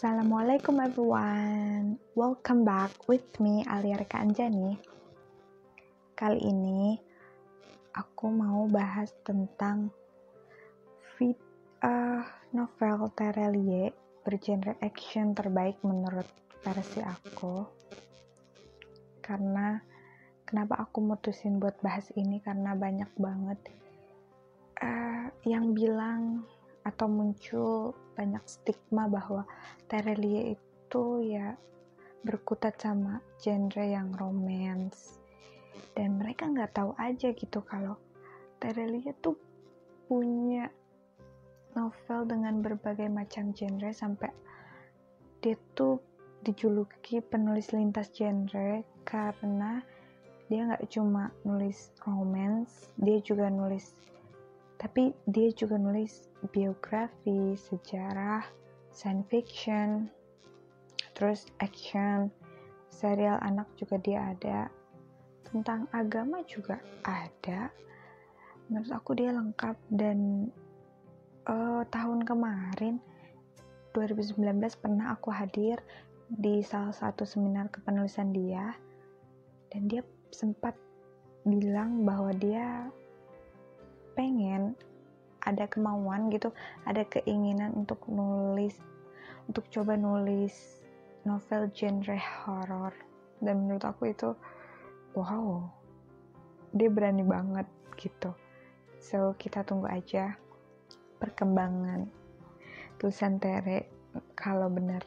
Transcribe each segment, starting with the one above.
Assalamualaikum everyone, welcome back with me Alia Reka Anjani. Kali ini aku mau bahas tentang novel Terelie bergenre action terbaik menurut versi aku. Karena kenapa aku mutusin buat bahas ini, karena banyak banget yang bilang atau muncul banyak stigma bahwa Terelie itu ya berkutat sama genre yang romance, dan mereka nggak tahu aja gitu kalau Terelie tuh punya novel dengan berbagai macam genre, sampai dia tuh dijuluki penulis lintas genre karena dia nggak cuma nulis romance, dia juga nulis biografi, sejarah, science fiction, terus action, serial anak juga dia ada, tentang agama juga ada. Menurut aku dia lengkap. Dan tahun kemarin 2019 pernah aku hadir di salah satu seminar kepenulisan dia, dan dia sempat bilang bahwa dia pengen, ada kemauan gitu, ada keinginan untuk coba nulis novel genre horor. Dan menurut aku itu wow, dia berani banget gitu. So kita tunggu aja perkembangan tulisan Tere, kalau benar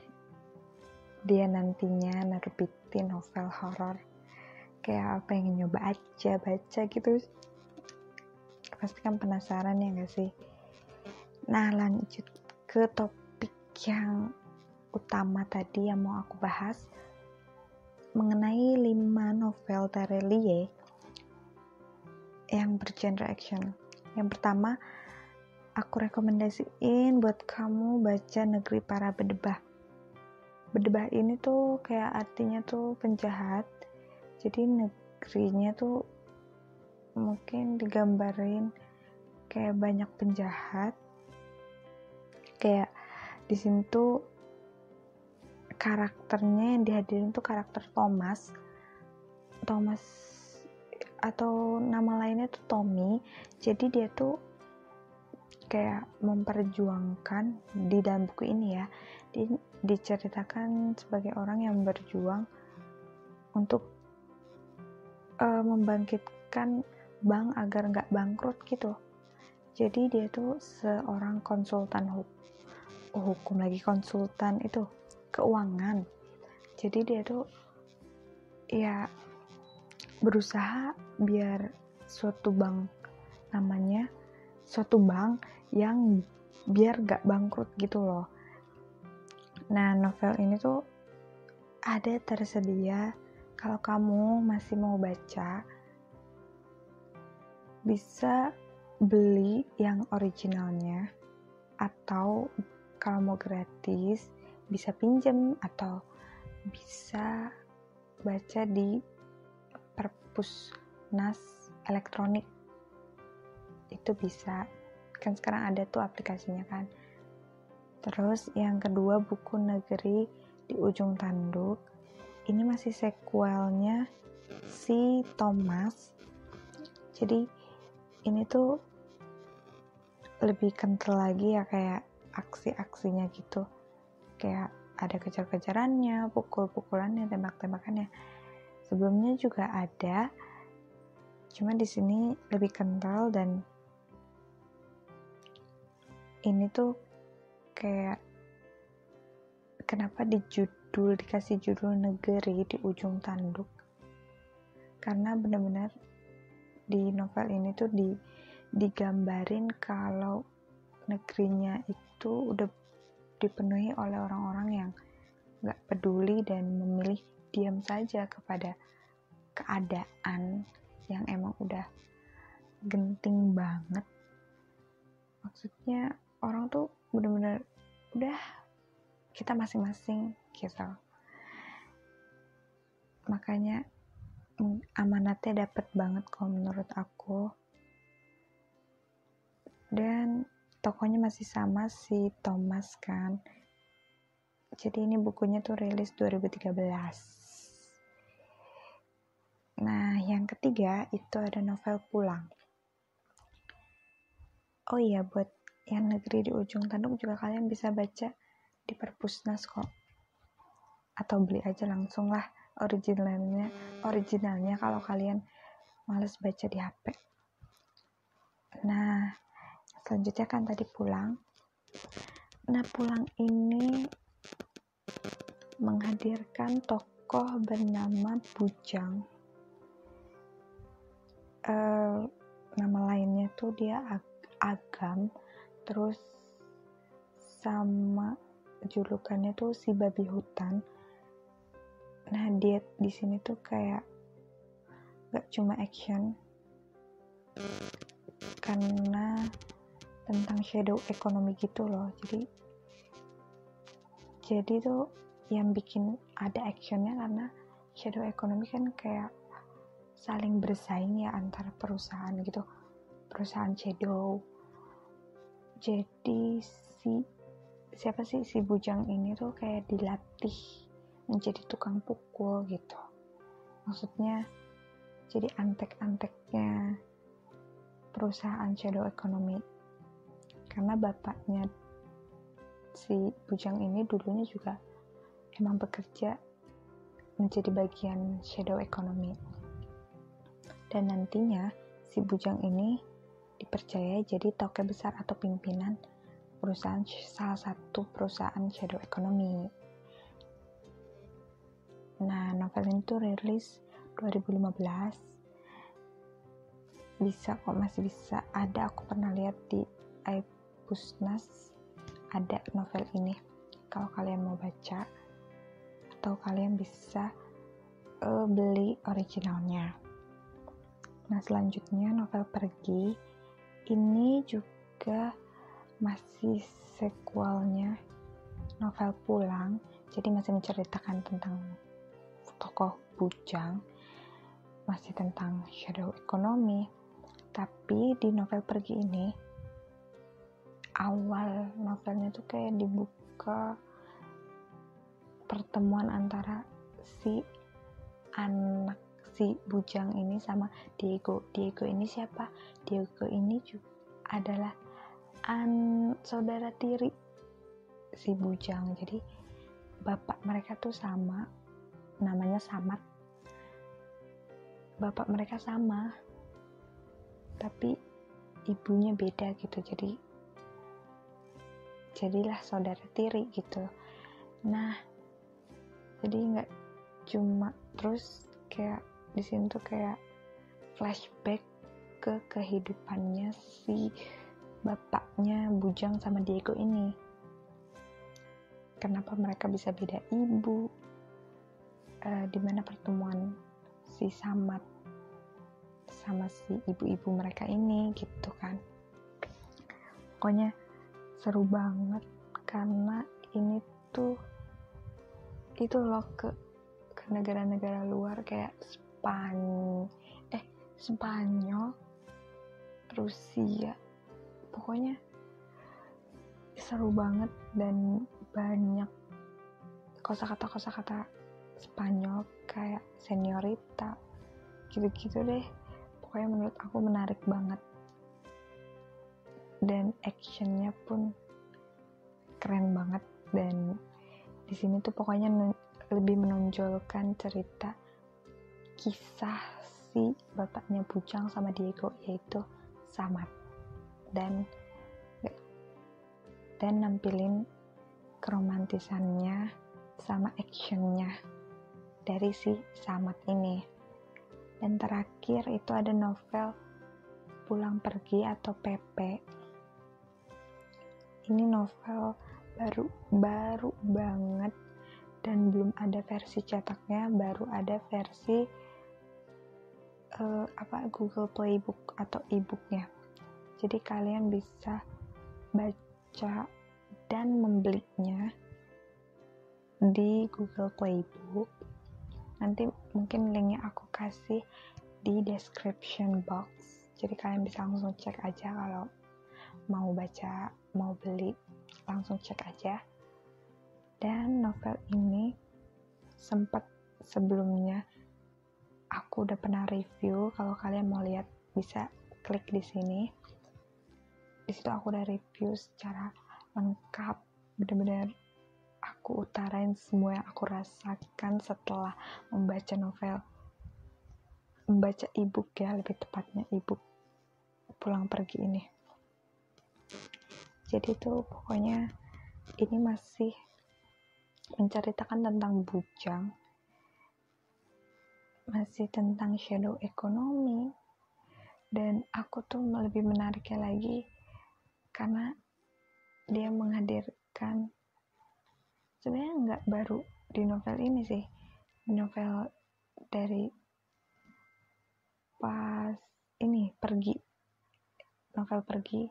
dia nantinya nerbitin novel horor. Kayak pengen nyoba aja baca gitu, pasti kan penasaran ya gak sih? Nah, lanjut ke topik yang utama tadi yang mau aku bahas, mengenai 5 novel Terelie yang bergenre action. Yang pertama, aku rekomendasiin buat kamu baca Negeri Para Bedebah. Bedebah ini tuh kayak artinya tuh penjahat, jadi negerinya tuh mungkin digambarin kayak banyak penjahat. Kayak di sini tuh karakternya yang dihadirin tuh karakter Thomas atau nama lainnya tuh Tommy. Jadi dia tuh kayak memperjuangkan, di dalam buku ini ya, diceritakan sebagai orang yang berjuang untuk membangkitkan bank agar nggak bangkrut gitu. Jadi dia tuh seorang konsultan hukum lagi, konsultan itu keuangan. Jadi dia tuh ya berusaha biar suatu bank yang biar nggak bangkrut gitu loh. Nah, novel ini tuh ada tersedia. Kalau kamu masih mau baca, bisa beli yang originalnya, atau kalau mau gratis bisa pinjam atau bisa baca di perpusnas elektronik. Itu bisa, kan sekarang ada tuh aplikasinya kan. Terus yang kedua, buku Negeri di Ujung Tanduk. Ini masih sequelnya si Thomas. Jadi ini tuh lebih kental lagi ya, kayak aksi-aksinya gitu. Kayak ada kejar-kejarannya, pukul-pukulannya, tembak-tembakannya. Sebelumnya juga ada, cuma di sini lebih kental. Dan ini tuh kayak kenapa dikasih judul Negeri di Ujung Tanduk, karena benar-benar di novel ini tuh digambarin kalau negerinya itu udah dipenuhi oleh orang-orang yang gak peduli dan memilih diam saja kepada keadaan yang emang udah genting banget. Maksudnya orang tuh benar-benar udah kita masing-masing gitu. Makanya amanatnya dapet banget kalau menurut aku. Dan tokonya masih sama, si Thomas kan. Jadi ini bukunya tuh rilis 2013. Nah, yang ketiga itu ada novel Pulang. Oh iya, buat yang negeri di ujung tanduk juga kalian bisa baca di Perpusnas kok. Atau beli aja langsung lah originalnya kalau kalian males baca di HP. Nah, selanjutnya kan tadi Pulang. Nah, Pulang ini menghadirkan tokoh bernama Bujang. Nama lainnya tuh dia Agam, terus sama julukannya tuh si babi hutan. Nah, dia di sini tuh kayak gak cuma action, karena tentang shadow economy gitu loh. Jadi tuh yang bikin ada actionnya karena shadow economy kan kayak saling bersaing ya antar perusahaan gitu, perusahaan shadow. Jadi si Bujang ini tuh kayak dilatih menjadi tukang pukul gitu. Maksudnya jadi antek-anteknya perusahaan shadow economy. Karena bapaknya si Bujang ini dulunya juga emang bekerja menjadi bagian shadow economy. Dan nantinya si Bujang ini dipercaya jadi tokoh besar atau pimpinan salah satu perusahaan shadow economy. Nah, novel ini tuh rilis 2015. Masih bisa ada, aku pernah lihat di iPusnas ada novel ini. Kalau kalian mau baca atau kalian bisa beli originalnya. Nah, selanjutnya novel Pergi ini juga masih sequelnya novel Pulang, jadi masih menceritakan tentang tokoh Bujang, masih tentang shadow economy. Tapi di novel Pergi ini awal novelnya tuh kayak dibuka pertemuan antara si Bujang ini sama Diego ini siapa? Diego ini juga adalah saudara tiri si Bujang. Jadi bapak mereka tuh sama, namanya Samad. Bapak mereka sama, tapi ibunya beda gitu. Jadilah saudara tiri gitu. Nah, jadi nggak cuma terus kayak di sini tuh kayak flashback ke kehidupannya si bapaknya Bujang sama Diego ini. Kenapa mereka bisa beda ibu? Di mana pertemuan si Samad sama si ibu-ibu mereka ini gitu kan. Pokoknya seru banget karena ini tuh itu loh ke negara-negara luar kayak Spanyol, Rusia. Pokoknya seru banget dan banyak kosakata Spanyol kayak señorita gitu-gitu deh. Pokoknya menurut aku menarik banget dan actionnya pun keren banget. Dan di sini tuh pokoknya lebih menonjolkan cerita kisah si bapaknya Bujang sama Diego, yaitu Samad, dan nampilin keromantisannya sama actionnya dari si Samad ini. Dan terakhir itu ada novel Pulang Pergi atau PP. Ini novel baru banget dan belum ada versi cetaknya, baru ada versi Google Playbook atau e-booknya. Jadi kalian bisa baca dan membelinya di Google Playbook. Nanti mungkin linknya aku kasih di description box. Jadi kalian bisa langsung cek aja kalau mau baca, mau beli, langsung cek aja. Dan novel ini sempat sebelumnya aku udah pernah review. Kalau kalian mau lihat bisa klik di sini. Di situ aku udah review secara lengkap, benar-benar aku utarain semua yang aku rasakan setelah membaca ebook ya, lebih tepatnya ebook Pulang Pergi ini. Jadi tuh pokoknya ini masih menceritakan tentang bujang, masih tentang shadow economy, dan aku tuh lebih menariknya lagi karena dia menghadirkan, sebenarnya nggak baru di novel ini sih, di novel dari pas ini novel Pergi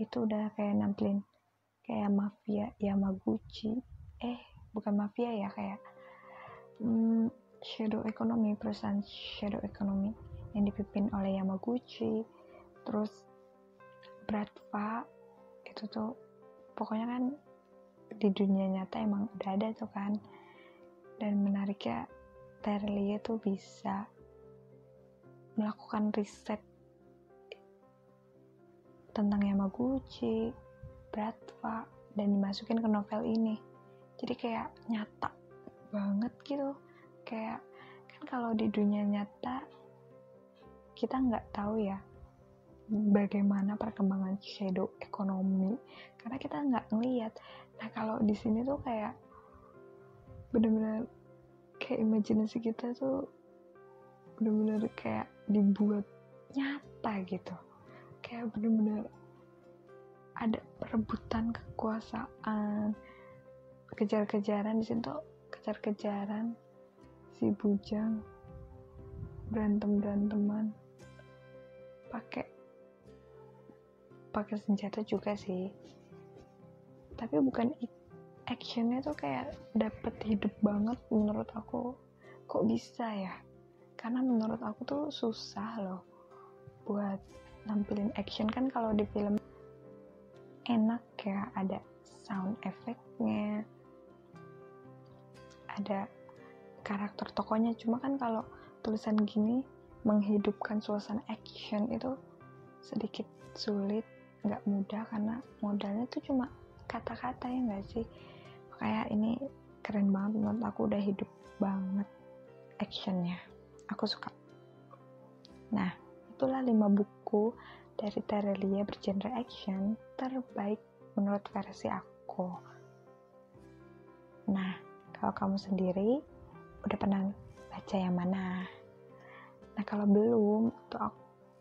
itu udah kayak nampilin kayak mafia Yamaguchi, bukan mafia ya, kayak shadow economy, perusahaan shadow economy yang dipimpin oleh Yamaguchi. Terus Bratva itu tuh pokoknya kan di dunia nyata emang udah ada tuh kan. Dan menariknya Terelie tuh bisa melakukan riset tentang Yamaguchi, Bratva, dan dimasukin ke novel ini. Jadi kayak nyata banget gitu. Kayak kan kalau di dunia nyata kita nggak tahu ya bagaimana perkembangan shadow economy karena kita nggak ngeliat. Nah kalau di sini tuh kayak bener-bener kayak imajinasi kita tuh bener-bener kayak dibuat nyata gitu. Kayak bener-bener ada perebutan kekuasaan, kejar-kejaran di situ, kejar-kejaran si bujang, berantem-beranteman pakai senjata juga sih, tapi bukan actionnya tuh kayak dapet hidup banget menurut aku. Kok bisa ya? Karena menurut aku tuh susah loh buat nampilin action. Kan kalau di film enak ya, ada sound effect-nya, ada karakter tokonya. Cuma kan kalau tulisan gini menghidupkan suasana action itu sedikit sulit, nggak mudah karena modalnya tuh cuma kata-kata ya nggak sih. Kayak ini keren banget menurut aku, udah hidup banget actionnya, aku suka. Nah itulah 5 buku dari Terelie bergenre action terbaik menurut versi aku. Nah kalau kamu sendiri udah pernah baca yang mana? Nah kalau belum tuh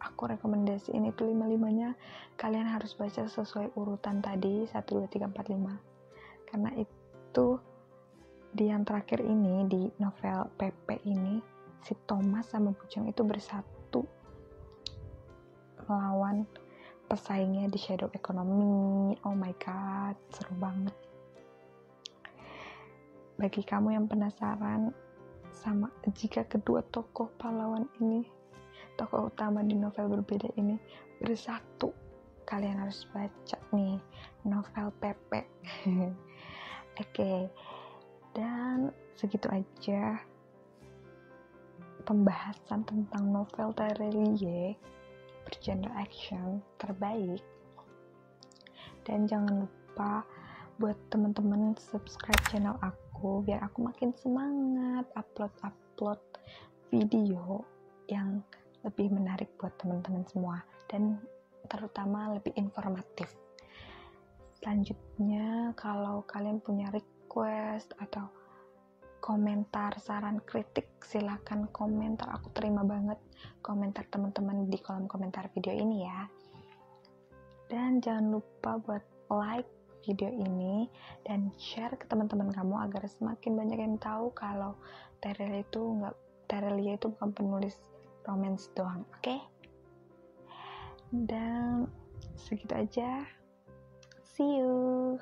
aku rekomendasiin itu 5-5-nya kalian harus baca sesuai urutan tadi 1, 2, 3, 4, 5 karena itu di yang terakhir ini, di novel PP ini, si Thomas sama Bujang itu bersatu melawan pesaingnya di shadow economy. Oh my god, seru banget. Bagi kamu yang penasaran sama jika kedua tokoh pahlawan ini, tokoh utama di novel berbeda ini bersatu, kalian harus baca nih novel Pepe. Oke, dan segitu aja pembahasan tentang novel Terelie bergenre action terbaik. Dan jangan lupa buat teman-teman subscribe channel aku biar aku makin semangat upload video yang lebih menarik buat teman-teman semua dan terutama lebih informatif. Selanjutnya kalau kalian punya request atau komentar, saran, kritik, silakan komentar. Aku terima banget komentar teman-teman di kolom komentar video ini ya. Dan jangan lupa buat like video ini dan share ke teman-teman kamu agar semakin banyak yang tahu kalau Terelie itu bukan penulis romance doang, oke? Dan segitu aja. See you.